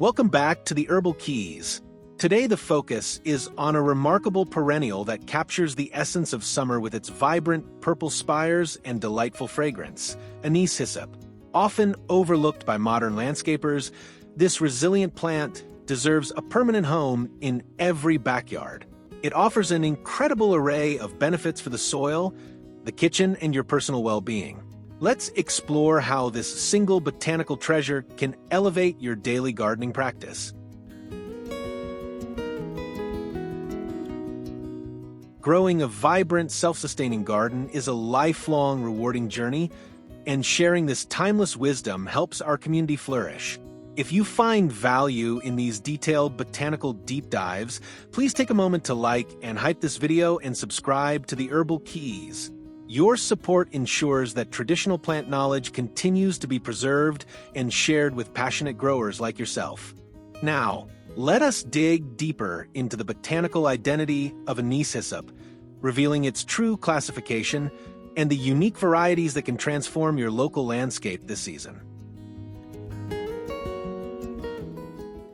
Welcome back to the Herbal Keys. Today the focus is on a remarkable perennial that captures the essence of summer with its vibrant purple spires and delightful fragrance, Anise Hyssop. Often overlooked by modern landscapers, this resilient plant deserves a permanent home in every backyard. It offers an incredible array of benefits for the soil, the kitchen, and your personal well-being. Let's explore how this single botanical treasure can elevate your daily gardening practice. Growing a vibrant, self-sustaining garden is a lifelong, rewarding journey, and sharing this timeless wisdom helps our community flourish. If you find value in these detailed botanical deep dives, please take a moment to like and hype this video and subscribe to the Herbal Keys. Your support ensures that traditional plant knowledge continues to be preserved and shared with passionate growers like yourself. Now, let us dig deeper into the botanical identity of Anise Hyssop, revealing its true classification and the unique varieties that can transform your local landscape this season.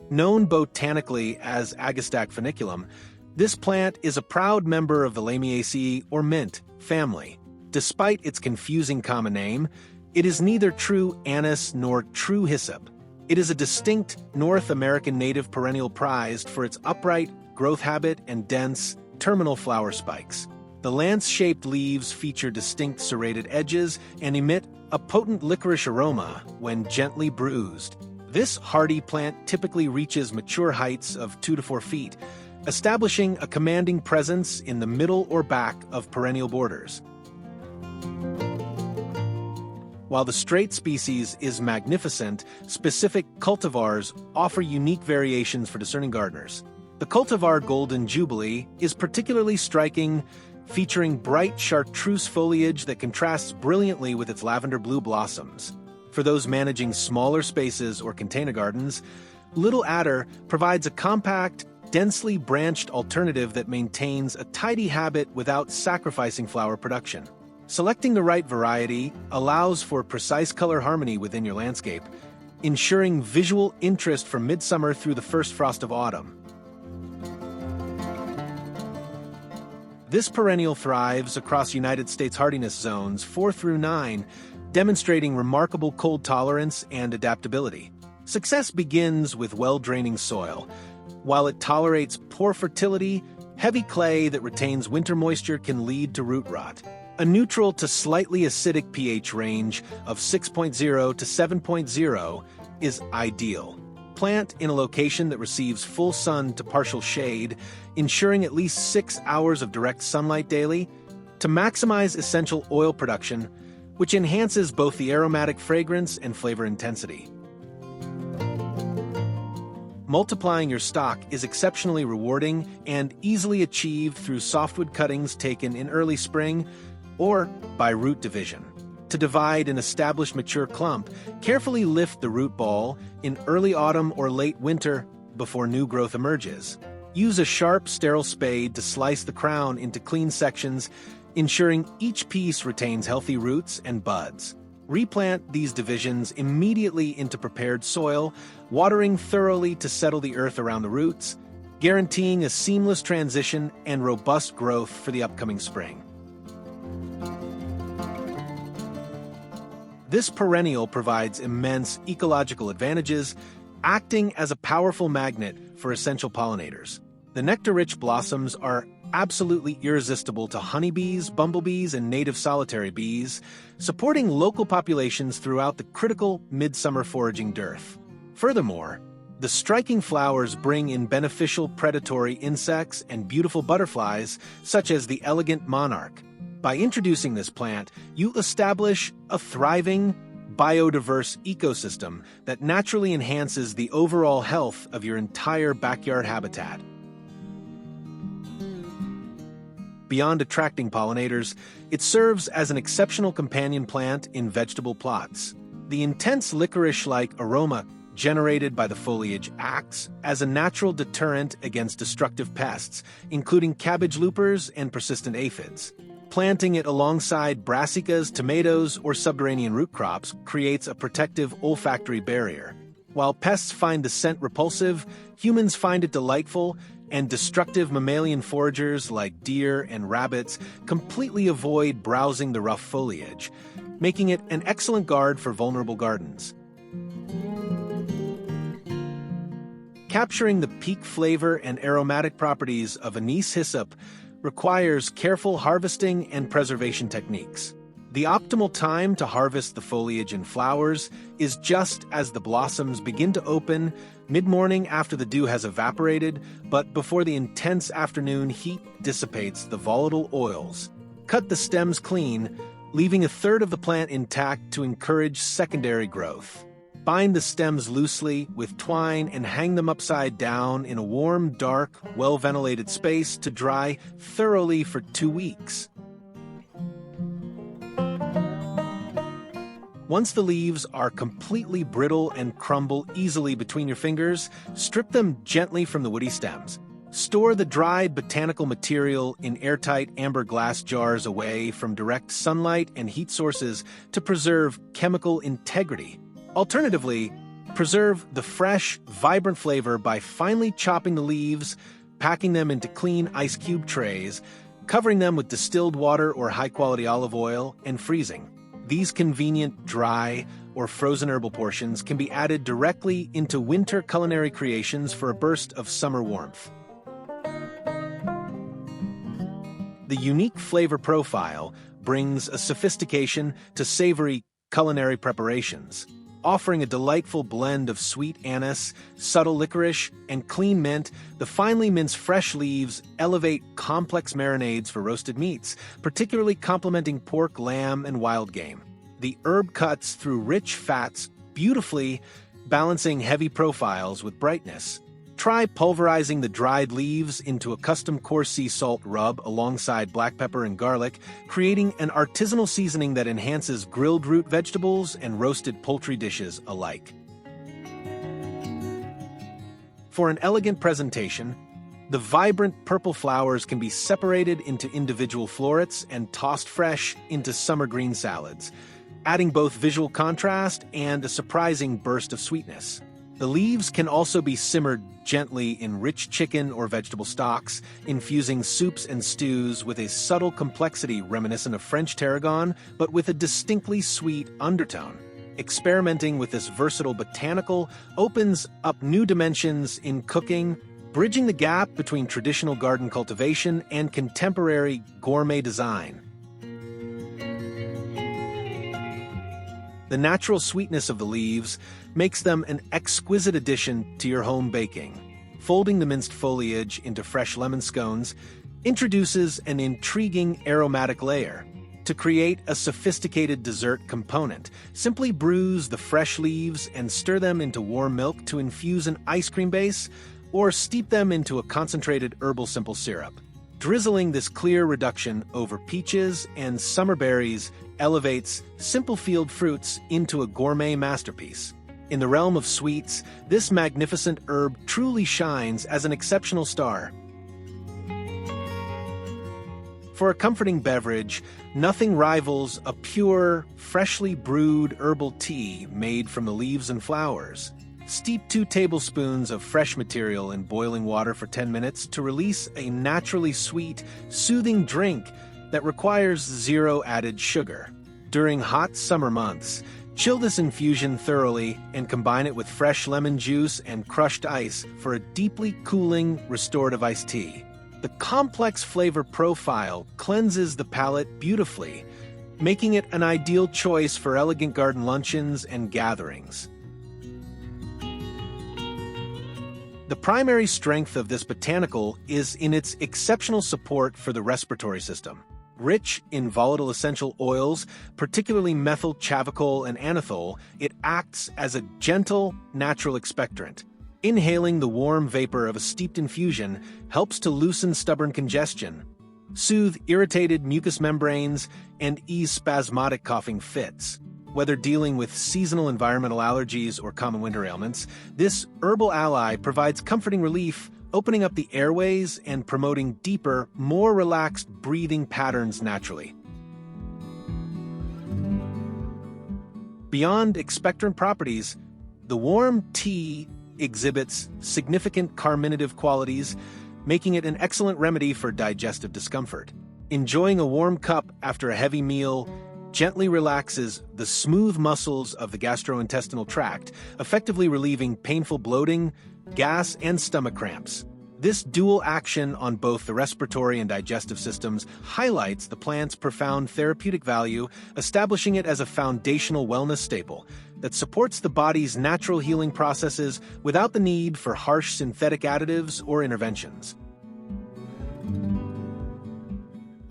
Known botanically as Agastache funiculum, this plant is a proud member of the Lamiaceae or mint family. Despite its confusing common name, it is neither true anise nor true hyssop. It is a distinct North American native perennial prized for its upright growth habit and dense, terminal flower spikes. The lance-shaped leaves feature distinct serrated edges and emit a potent licorice aroma when gently bruised. This hardy plant typically reaches mature heights of 2 to 4 feet, establishing a commanding presence in the middle or back of perennial borders. While the straight species is magnificent, specific cultivars offer unique variations for discerning gardeners. The cultivar Golden Jubilee is particularly striking, featuring bright chartreuse foliage that contrasts brilliantly with its lavender blue blossoms. For those managing smaller spaces or container gardens, Little Adder provides a compact, densely branched alternative that maintains a tidy habit without sacrificing flower production. Selecting the right variety allows for precise color harmony within your landscape, ensuring visual interest from midsummer through the first frost of autumn. This perennial thrives across United States hardiness zones 4 through 9, demonstrating remarkable cold tolerance and adaptability. Success begins with well-draining soil. While it tolerates poor fertility, heavy clay that retains winter moisture can lead to root rot. A neutral to slightly acidic pH range of 6.0 to 7.0 is ideal. Plant in a location that receives full sun to partial shade, ensuring at least 6 hours of direct sunlight daily to maximize essential oil production, which enhances both the aromatic fragrance and flavor intensity. Multiplying your stock is exceptionally rewarding and easily achieved through softwood cuttings taken in early spring or by root division. To divide an established mature clump, carefully lift the root ball in early autumn or late winter before new growth emerges. Use a sharp, sterile spade to slice the crown into clean sections, ensuring each piece retains healthy roots and buds. Replant these divisions immediately into prepared soil, watering thoroughly to settle the earth around the roots, guaranteeing a seamless transition and robust growth for the upcoming spring. This perennial provides immense ecological advantages, acting as a powerful magnet for essential pollinators. The nectar-rich blossoms are absolutely irresistible to honeybees, bumblebees, and native solitary bees, supporting local populations throughout the critical midsummer foraging dearth. Furthermore, the striking flowers bring in beneficial predatory insects and beautiful butterflies, such as the elegant monarch. By introducing this plant, you establish a thriving, biodiverse ecosystem that naturally enhances the overall health of your entire backyard habitat. Beyond attracting pollinators, it serves as an exceptional companion plant in vegetable plots. The intense licorice-like aroma generated by the foliage acts as a natural deterrent against destructive pests, including cabbage loopers and persistent aphids. Planting it alongside brassicas, tomatoes, or subterranean root crops creates a protective olfactory barrier. While pests find the scent repulsive, humans find it delightful, and destructive mammalian foragers like deer and rabbits completely avoid browsing the rough foliage, making it an excellent guard for vulnerable gardens. Capturing the peak flavor and aromatic properties of Anise Hyssop requires careful harvesting and preservation techniques. The optimal time to harvest the foliage and flowers is just as the blossoms begin to open, mid-morning after the dew has evaporated, but before the intense afternoon heat dissipates the volatile oils. Cut the stems clean, leaving a third of the plant intact to encourage secondary growth. Bind the stems loosely with twine and hang them upside down in a warm, dark, well-ventilated space to dry thoroughly for 2 weeks. Once the leaves are completely brittle and crumble easily between your fingers, strip them gently from the woody stems. Store the dried botanical material in airtight amber glass jars away from direct sunlight and heat sources to preserve chemical integrity. Alternatively, preserve the fresh, vibrant flavor by finely chopping the leaves, packing them into clean ice cube trays, covering them with distilled water or high-quality olive oil, and freezing. These convenient dry or frozen herbal portions can be added directly into winter culinary creations for a burst of summer warmth. The unique flavor profile brings a sophistication to savory culinary preparations, offering a delightful blend of sweet anise, subtle licorice, and clean mint. The finely minced fresh leaves elevate complex marinades for roasted meats, particularly complementing pork, lamb, and wild game. The herb cuts through rich fats beautifully, balancing heavy profiles with brightness. Try pulverizing the dried leaves into a custom coarse sea salt rub alongside black pepper and garlic, creating an artisanal seasoning that enhances grilled root vegetables and roasted poultry dishes alike. For an elegant presentation, the vibrant purple flowers can be separated into individual florets and tossed fresh into summer green salads, adding both visual contrast and a surprising burst of sweetness. The leaves can also be simmered gently in rich chicken or vegetable stocks, infusing soups and stews with a subtle complexity reminiscent of French tarragon, but with a distinctly sweet undertone. Experimenting with this versatile botanical opens up new dimensions in cooking, bridging the gap between traditional garden cultivation and contemporary gourmet design. The natural sweetness of the leaves makes them an exquisite addition to your home baking. Folding the minced foliage into fresh lemon scones introduces an intriguing aromatic layer. To create a sophisticated dessert component, simply bruise the fresh leaves and stir them into warm milk to infuse an ice cream base, or steep them into a concentrated herbal simple syrup. Drizzling this clear reduction over peaches and summer berries elevates simple field fruits into a gourmet masterpiece. In the realm of sweets, this magnificent herb truly shines as an exceptional star. For a comforting beverage, nothing rivals a pure, freshly brewed herbal tea made from the leaves and flowers. Steep 2 tablespoons of fresh material in boiling water for 10 minutes to release a naturally sweet, soothing drink that requires 0 added sugar. During hot summer months, chill this infusion thoroughly and combine it with fresh lemon juice and crushed ice for a deeply cooling, restorative iced tea. The complex flavor profile cleanses the palate beautifully, making it an ideal choice for elegant garden luncheons and gatherings. The primary strength of this botanical is in its exceptional support for the respiratory system. Rich in volatile essential oils, particularly methyl, chavicol, and anethole, it acts as a gentle, natural expectorant. Inhaling the warm vapor of a steeped infusion helps to loosen stubborn congestion, soothe irritated mucous membranes, and ease spasmodic coughing fits. Whether dealing with seasonal environmental allergies or common winter ailments, this herbal ally provides comforting relief, opening up the airways and promoting deeper, more relaxed breathing patterns naturally. Beyond expectorant properties, The warm tea exhibits significant carminative qualities, making it an excellent remedy for digestive discomfort. Enjoying a warm cup after a heavy meal gently relaxes the smooth muscles of the gastrointestinal tract, effectively relieving painful bloating, gas, and stomach cramps. This dual action on both the respiratory and digestive systems highlights the plant's profound therapeutic value, establishing it as a foundational wellness staple that supports the body's natural healing processes without the need for harsh synthetic additives or interventions.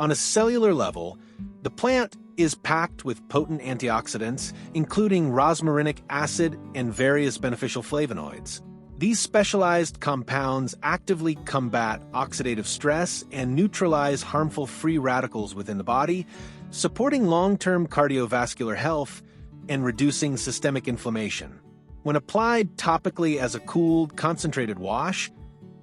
On a cellular level, the plant is packed with potent antioxidants, including rosmarinic acid and various beneficial flavonoids. These specialized compounds actively combat oxidative stress and neutralize harmful free radicals within the body, supporting long-term cardiovascular health and reducing systemic inflammation. When applied topically as a cooled, concentrated wash,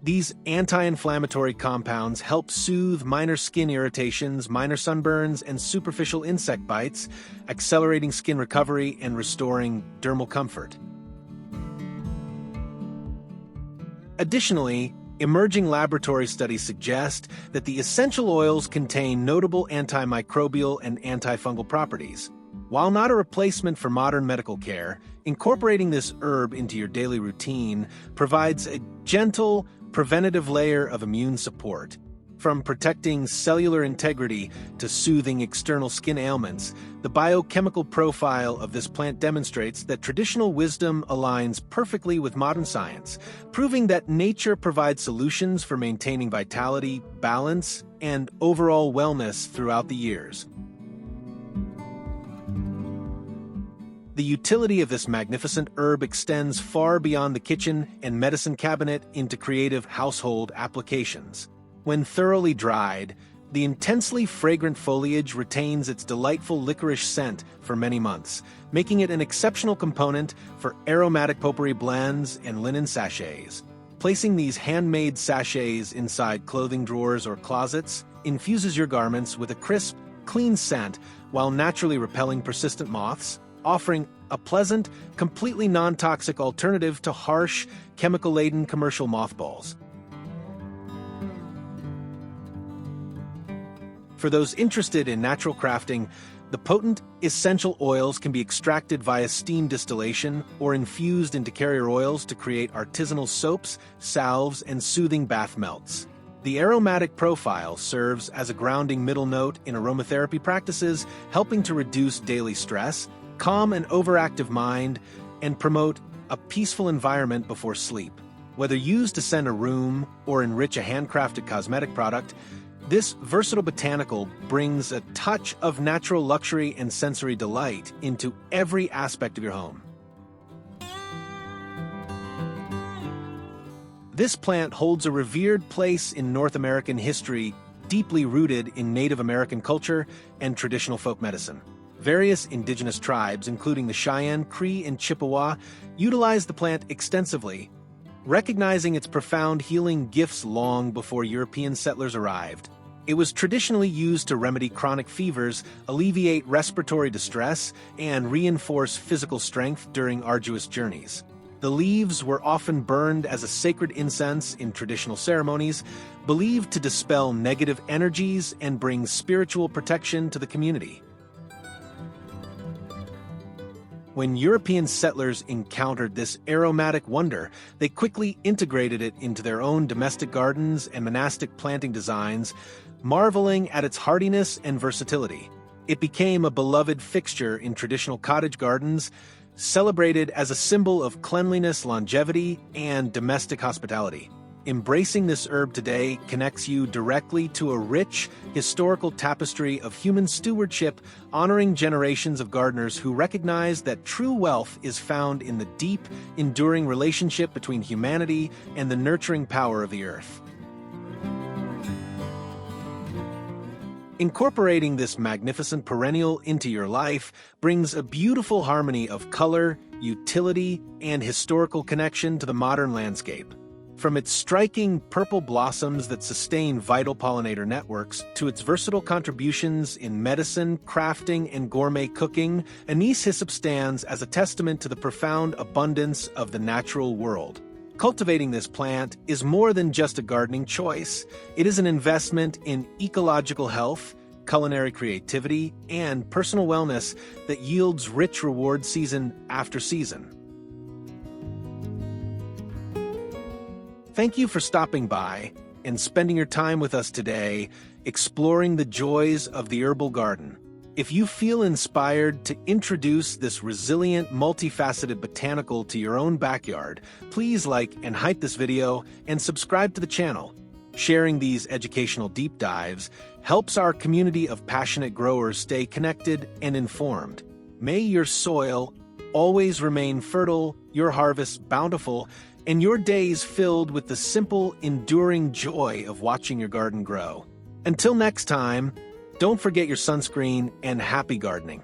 these anti-inflammatory compounds help soothe minor skin irritations, minor sunburns, and superficial insect bites, accelerating skin recovery and restoring dermal comfort. Additionally, emerging laboratory studies suggest that the essential oils contain notable antimicrobial and antifungal properties. While not a replacement for modern medical care, incorporating this herb into your daily routine provides a gentle, preventative layer of immune support. From protecting cellular integrity to soothing external skin ailments, the biochemical profile of this plant demonstrates that traditional wisdom aligns perfectly with modern science, proving that nature provides solutions for maintaining vitality, balance, and overall wellness throughout the years. The utility of this magnificent herb extends far beyond the kitchen and medicine cabinet into creative household applications. When thoroughly dried, the intensely fragrant foliage retains its delightful licorice scent for many months, making it an exceptional component for aromatic potpourri blends and linen sachets. Placing these handmade sachets inside clothing drawers or closets infuses your garments with a crisp, clean scent while naturally repelling persistent moths, offering a pleasant, completely non-toxic alternative to harsh, chemical-laden commercial mothballs. For those interested in natural crafting, the potent essential oils can be extracted via steam distillation or infused into carrier oils to create artisanal soaps, salves, and soothing bath melts. The aromatic profile serves as a grounding middle note in aromatherapy practices, helping to reduce daily stress, calm an overactive mind, and promote a peaceful environment before sleep. Whether used to scent a room or enrich a handcrafted cosmetic product, this versatile botanical brings a touch of natural luxury and sensory delight into every aspect of your home. This plant holds a revered place in North American history, deeply rooted in Native American culture and traditional folk medicine. Various indigenous tribes, including the Cheyenne, Cree, and Chippewa, utilize the plant extensively, recognizing its profound healing gifts long before European settlers arrived. It was traditionally used to remedy chronic fevers, alleviate respiratory distress, and reinforce physical strength during arduous journeys. The leaves were often burned as a sacred incense in traditional ceremonies, believed to dispel negative energies and bring spiritual protection to the community. When European settlers encountered this aromatic wonder, they quickly integrated it into their own domestic gardens and monastic planting designs, marveling at its hardiness and versatility. It became a beloved fixture in traditional cottage gardens, celebrated as a symbol of cleanliness, longevity, and domestic hospitality. Embracing this herb today connects you directly to a rich, historical tapestry of human stewardship, honoring generations of gardeners who recognize that true wealth is found in the deep, enduring relationship between humanity and the nurturing power of the earth. Incorporating this magnificent perennial into your life brings a beautiful harmony of color, utility, and historical connection to the modern landscape. From its striking purple blossoms that sustain vital pollinator networks to its versatile contributions in medicine, crafting, and gourmet cooking, Anise Hyssop stands as a testament to the profound abundance of the natural world. Cultivating this plant is more than just a gardening choice. It is an investment in ecological health, culinary creativity, and personal wellness that yields rich rewards season after season. Thank you for stopping by and spending your time with us today, exploring the joys of the herbal garden. If you feel inspired to introduce this resilient, multifaceted botanical to your own backyard, please like and hype this video and subscribe to the channel. Sharing these educational deep dives helps our community of passionate growers stay connected and informed. May your soil always remain fertile, your harvests bountiful, and your days filled with the simple, enduring joy of watching your garden grow. Until next time, don't forget your sunscreen and happy gardening.